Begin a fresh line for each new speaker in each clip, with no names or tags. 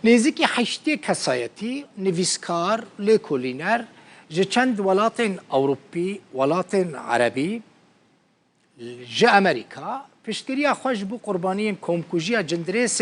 نزیکی 8 کسایتی نویسکار لیکولینر جه چند ولات اوروپی ولات عربی جه امریکا پشتگیری خوش بو قربانی کمکوژی جندریس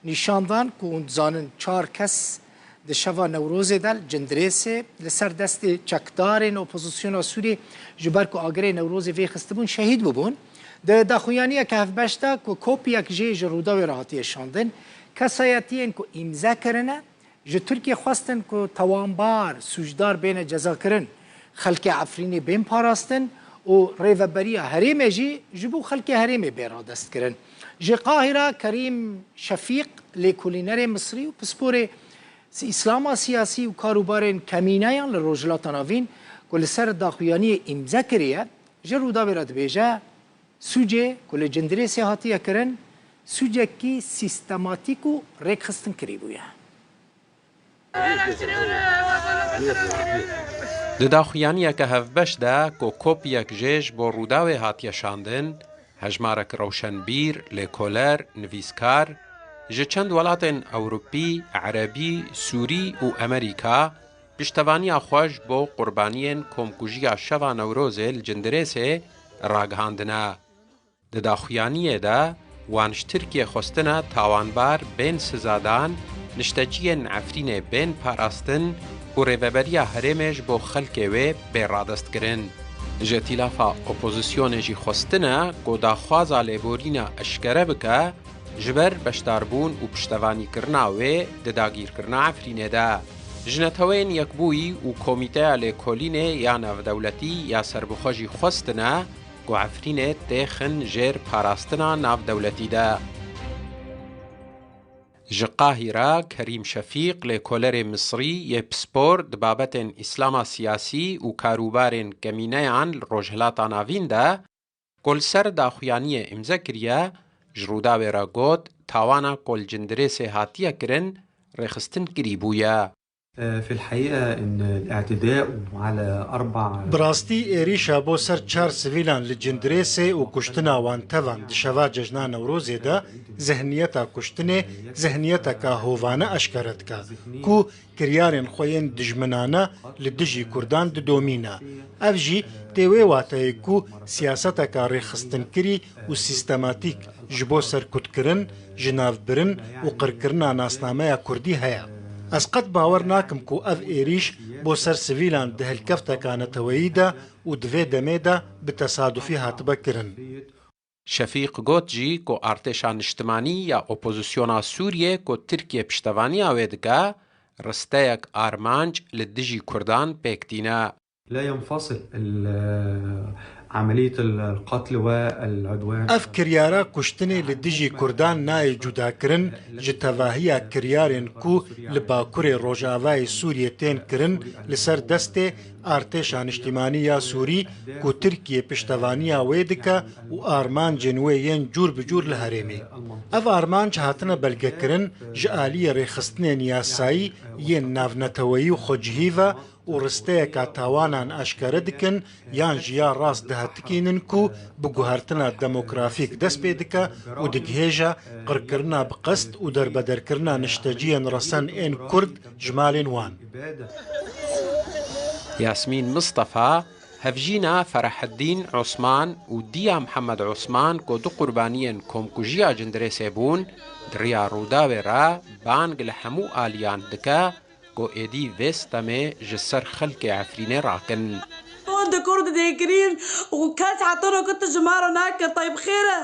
نشاندان که اون زانن 4 کس د شوا نوروز دل جندریس لسر دست چکدار اپوزیسیون سوری جبر که آگره نوروز وی خستبون شهید ببون ده داخویانی که هفبشتا که کوپی یک جه جرودا و راحتی شاندن کسایتی که امضا کرنه جه ترکیه خواستن که توانبار سوجدار بین جزا کرن خلق عفرینی بین پاراستن و ریوبریا هریم جی جبو خلق هریم بیرادست کرن جه قاهره کریم شفیق لیکولینر مصری و پسپور اسلام سیاسی و کاروبار کمینایان لروجلات ناوین که لسر داخویانی امضا کریه جه رودا براد بیجه سوجه که جندری سیاحتی کرن سوجه کی سیستماتیک و ریک خستن کری بویا
د داخویانی که هفبش ده که کوپیک جیش با روداوی هاتیه شاندن هجمارک روشنبیر، لیکولر، نویسکار جه چند ولات اوروپی، عربی، سوری و امریکا پشتوانی خوش با قربانی کمکوژی شوا نوروز الجندریسه راگهاندنه. د داخویانی ده وانش ترکیه خستنه تاوانبار بین سزادان نشتجین عفرین بین پاراستن و ریوبریا هرمش با خلق و بیرادست کرن. جه تیلافا اپوزیسیون جی خستنه که داخوازا لیبورین اشکره بکه جبر بشتاربون و پشتوانی کرنا و دداگیر کرنا عفرینه ده. جنتوین یک بوی و کمیته لیکولینه یا نافدولتی یا سربخوشی خستنه که عفرینه تخن جر پاراستنا نافدولتی ده. جقاهره کریم شفیق لیکولر مصری یه پسپور دبابت اسلام سیاسی و کاروبار کمینهان روجهلاتا ناوین ده کل سر داخویانی امضا کریه جرودا ویرا گوت تاوانا کل جندریس هاتیه کرن رخستن کریبویا.
في الحقيقة إن الاعتداء على 4
براستي إيريشا بو سر 4 سيفيلان لجندريسي و كشتنا وان تفان دشوا ججنا نوروزي دا ذهنيتا كشتني ذهنيتا كا هوفانا أشكرت كا كو كريارين خوين دجمنانا لدجي كردان دومينا أفجي تيوي واتاي كو سياستا كا ريخستن كري و سيستماتيك جبو سر كتكرن جناف برن و قركرنا ناسنامايا كردي هيا از قد باور ناکم کو اف ایریش بو سر سویلان ده هلکفتا كانت ويدا و دوی دمیدا بتصادفی هاتبا کرن.
شفیق گوتجی کو ارتشان اجتماعی یا اپوزیسیونا سوریه کو ترکیه پشتوانی آویدگا رستایک آرمانج لدجی کردان پیکتینا.
لا ينفصل عملية القتل والعدوان.
اف كريارا كشتني لدجي كردان ناي جدا كرن جتواهيا كريارين كو لباكوري روجاواي سوريتين كرن لسر دستي ارتشان اجتماعية سوري كو تركيا پشتوانيا ويدكا و آرمان جنويين جور بجور لهريمي. اف آرمان هاتنا بلگه كرن جآلية ريخستنين ياساي ين نافنتوي و خجهيفا و رستەیەکە تاوانان ئاشکارە دکن یان ژیا ڕاست دەهاتکینن کو بگوهارتنا دەمۆکرافیک دەست پێ دکە و دگهێژە قڕکردنا بقەست و دەربەدەرکردنا نیشتەجیەن ڕەسەن ئێن کورد ژمالێن وان.
ياسمين مصطفى هفجينا فرح الدين عثمان و ديا محمد عثمان كو دو قربانيين كومكوجيا جندريسي بون دريا روداوي را بانگ لحمو آليان دكا كو ايدي فيستامي جسر خلق عفريني راكن
ده كرد ديكرين وكاس حطونا كنت جمارة ناكر طيب خيره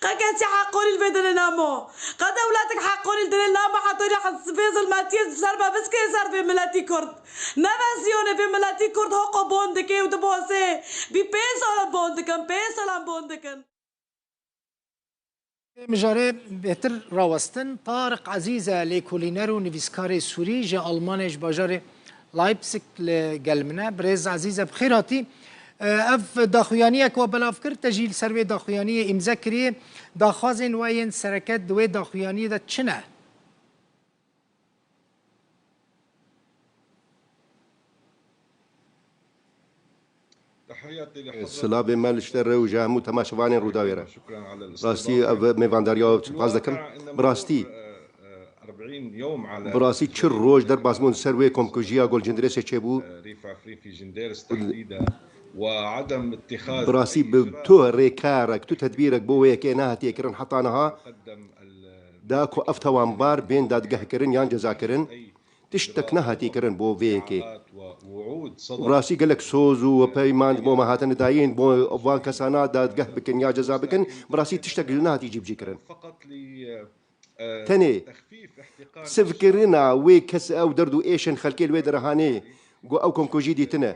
قاكاسي حقولي الفيدن نامو قد اولادك حقولي الدليل نامو حطوني حسفيز الماتيز بسربا بس كي صار في ملاتي كرد نفاسيوني في ملاتي كرد هوقو بوندكي ودبوسي بي بيسولا بوندكن بيسولا بوندكن
مجاره بهتر راوستن طارق عزيزة ليكولينر و نویسکار سوری جه آلمانش باجار لايبسك لقلمنا بريز عزيزة بخيراتي اف داخویانیه که بلاف کرد تجیل سروی داخویانیه امضا کریه داخوازین وین سرکت دوی داخویانیه ده چنه؟
سلاب مال اشتر و جامو تماشوان روداویرا راستی میوانداریا باز دکم براستی
40 يوم على
براسي تشر روج در بازمون سروي كومكوجيا جول جندريس تشيبو
ريف عفريت في جنديرس تحديدا وعدم اتخاذ
براسي بتو ريكارك تو تدبيرك بوي كيناها تيكرن حطانها داكو افتوان بار بين داد كرن يان جزاكرن تشتكنها تيكرن بو فيكي براسي قالك سوزو وبيمان بو مهاتن داين بو فان كسانا داد بكن يا جزا بكن براسي تشتك لنا تيجي بجيكرن تاني سفكرنا وي كس او دردو ايشن خلكي الوي درهاني جو او كونكوجي دي تنا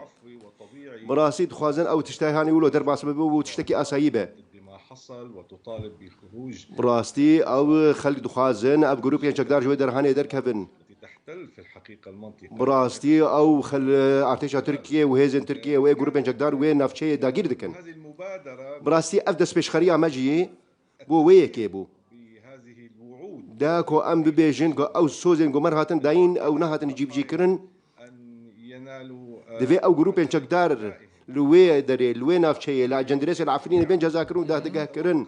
براسي تخوازن او تشتهاني ولو دربا سبب وتشتكي اسايبه
بما حصل وتطالب بخروج
براستي او خلق دخوازن اب جروب ينشقدار جوي درهاني دركفن
تحتل في الحقيقه المنطقه
براستي او خل ارتشا تركيا وهيزن تركيا وي جروب ينشقدار وين نافشي داغير دكن
هذه المبادره
براستي افدس بشخريا ماجي بو وي كيبو
بهذه الوعود
داكو ام ببيجن او سوزن مرهاتن داين او نهاتن يجيب جيكرن
ان ينالوا
دفي او جروب ينشقدار لوي دري لوي نافشي لا جندريس العفرين بين جزاكرون ده دقاكرن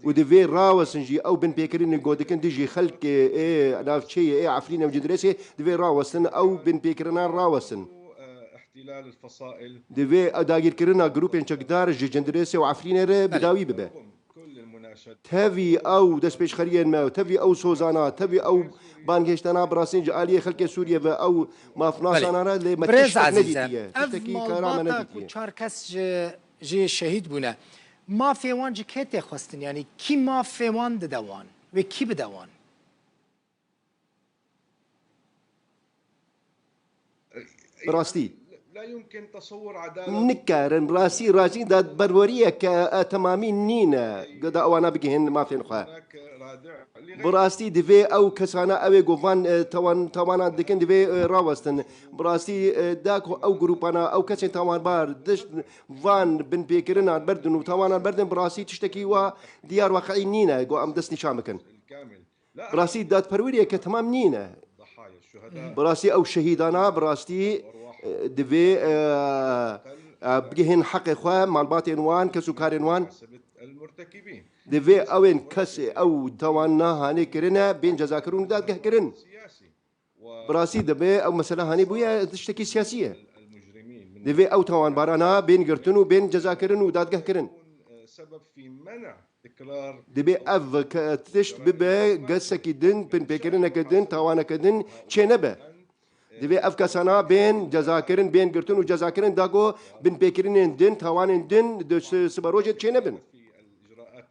ودفي راوسنجي او بن بيكرين جودكن ديجي خلق ايه نافشي ايه عفرين وجندريسي دفي راوسن او بن بيكرنا راوسن
احتلال الفصائل
دفي اداغير كرنا جروب ينشقدار جندريسي وعفرين بداوي ببه
كل المناشد
تفي او دسبيش خريان ما تفي او سوزانا تفي او بانكشتنا براسنج آلية خلق سوريا او ما فناسانا را لما
بريز
تشتك
عزيزة
نديتيه
اف
تشتكي كرامة
مالباتا
نديتيه
كو چاركس جي شهيد بونا ما في وان جي كيتي خواستن يعني كي ما في وان دوان وكي بدوان
براستي
لا يمكن تصور عداله
نكارن راسي داد برورية كتمامي نينا قد اوانا بجهن ما في نخواه
هناك رادع
براستي دفي او كسانا اوي غوفان توانا دكن دفي راوستن براستي داكو او جروبانا او كسين توان بار دش فان بن بيكرنا بردن وتوانا بردن براستي تشتكي و ديار واقعي نينا جو ام دسني شامكن
الكامل لا
براستي داد برورية كتمام نينا
ضحايا الشهداء
براستي او شهيدانا براستي دفي بجهن حق اخوة مالبات انوان كسوكار انوان
حسب المرتكبين
دفي اوين كس او توانا هاني كرنا بين جزاكرون داد كرن
سياسي
براسي دبي او مسألة هاني بويا تشتكي سياسية
والمجرمين من
دفي او توان بارانا بين قرتن وبين جزاكرن وداد كرن
سبب في منع تكرار
دبي اف تشت ببي قسكي دن بين بيكرنا كدن توانا كدن تشينبه دبي اف كسانا بين جزاكرن بين قرتن وجزاكرن داغو بين بيكرن دن توان دن سبروجة تشينبن
الاجراءات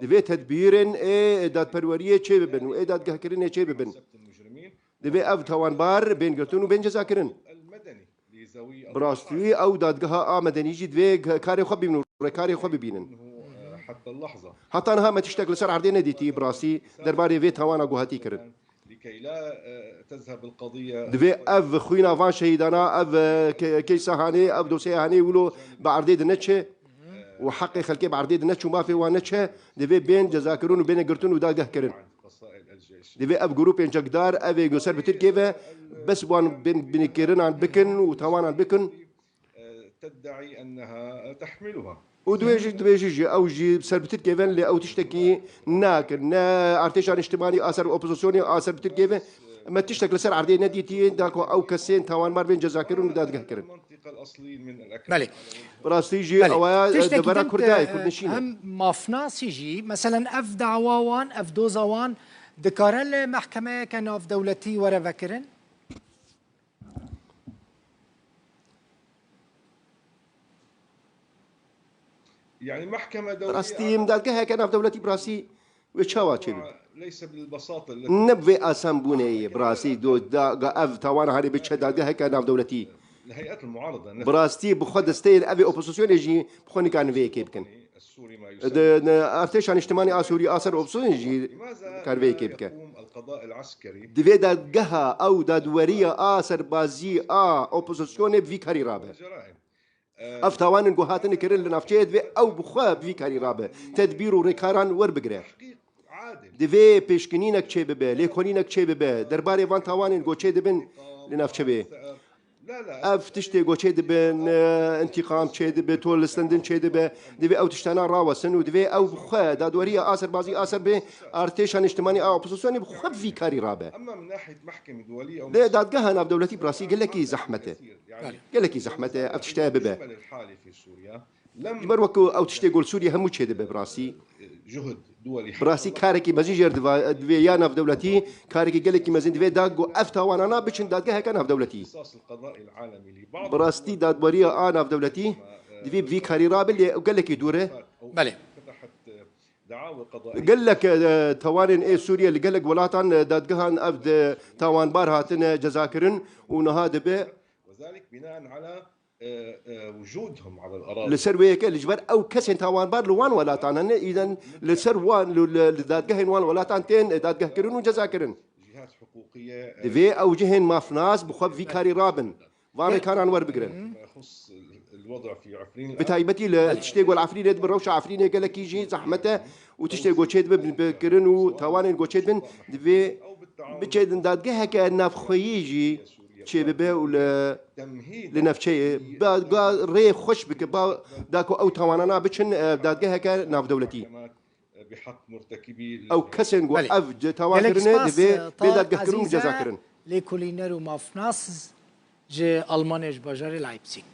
دبي تدبيرن ايه داد بروريه تشي ببن وايه داد كرن تشي ببن
المجرمين
دبي اف توان بار بين قرتن وبين جزاكرن
المدني لذوي
براستي او دادگاه مدني جي دوي كاري خبي من كاري خبي بينن
حتى اللحظه
حتى انها ما تشتغل سر عردين ديتي براستي درباري في توانا جوهاتي كرن
لكي لا تذهب القضيه
دوي اف خوينا فان شهيدانا اف كيسا هاني اف دوسي هاني ولو بعرديد نتشه وحقي خلكي بعرديد نتش وما في وانتشه دوي بين جزاكرون وبين قرتون وداغه كرن
فصائل الجيش
دوي اف جروب ينجقدار اف يوسر بتركيفه بس وان بين كيرن عن بكن وتوانا عن بكن
تدعي انها تحملها
ودويجي او جي بسربتر كيفن اللي او تشتكي ناك نا ارتشان اجتماعي اثر اوبوزيسيوني اثر بتر كيفن ما تشتكل سر عردي نديتي داكو او كسين توان مار بين جزاكرون داد كرن
المنطقه الاصليين من الاكل
بله
براستيجي او دبرا كرداي
هم
كردنشين
مافناس يجي مثلا اف دعواوان اف دوزاوان دكارن المحكمة كان اف دولتي ورا فكرن
يعني محكمه دوليه
براستي مداد هيك انا في دولتي براسي وشاوا تشيل
ليس بالبساطه التي
نبي اسام بوني براسي دو دا اف توان هاري بتشداد هيك انا في دولتي
الهيئات المعارضه النفط
براستي بخد ستيل ابي اوبوزيسيون يجي بخوني كان في كيبكن
السوري ما يسمى
ارتشان اجتماعي اسوري اثر اوبوزيسيون يجي
لماذا
كان في كيبكن
يقوم القضاء العسكري
دفي دادگها او دادورية سربازي اوبوزيسيون في كاري رابه
جرائم
افتوان نقوهاتن كرن لنافشي دفي او بخواب في كاري رابه تدبير وريكاران وربقره
تحقيق عادل
دفي بيشكنينك چه ببه ليكونينك چه ببه درباري وان توان نقو چه دبن لنافشي بي اف تشتي جو تشي دبن انتقام تشي دب تول سندن تشي دب دبي او تشتنا راوسن ودبي او بخا دادوريه اسر بازي اسر به ارتيشان اجتماعي او اوبوزيسيون بخب في كاري رابع
اما من ناحيه محكمه دوليه او
لا دادقها انا بدولتي براسي قال لك زحمته قال لك زحمته او تشتي ببه
الحالي في سوريا لم
جبر وكو او تشتي يقول سوريا هم تشي دب براسي
جهد دولي
براسي كاركي مزيجر دفي يانا في دولتي كاركي قال لك مزين دفي داغو افتا وانا انا بشن دادقها كان في دولتي
اختصاص القضاء العالمي لبعض
براستي دادبريه انا في دولتي دفي في كاري رابل قال لك يدوره
بله
فتحت دعاوى قضائيه
قال لك توانين ايه سوريا اللي قال لك ولاتان دادقهان افد توان بار هاتن جزاكرن ونهاد به
وذلك بناء على وجودهم على الاراضي
لسر ويك الجبر او كسن توان بار لوان ولاتان اذا لسر وان دادقهن وان ولاتان تين دادقه كرن وجزاكرن
جهات حقوقيه
دفي او جهن مافناس بخب في كاري رابن وانا كان انور بقرن
يخص الوضع في عفرين
بتايبتي تشتيقوا العفرين يد بروش عفرين قال لك يجي زحمته وتشتيقوا تشيد بكرن وتوانين قوتشيد بن دفي بتشيد دادقه كان يجي شيء ببه ولا
تمهيد
لنفشي با ري خوش بك با داكو او توانانا بتشن دادقه كان ناف دولتي
بحق مرتكبي
او كسن قو اف توانرنا دفي بدادقه كرون جزاكرن
لكولينر ومافناس جي ألمانيش بجاري لايبسيك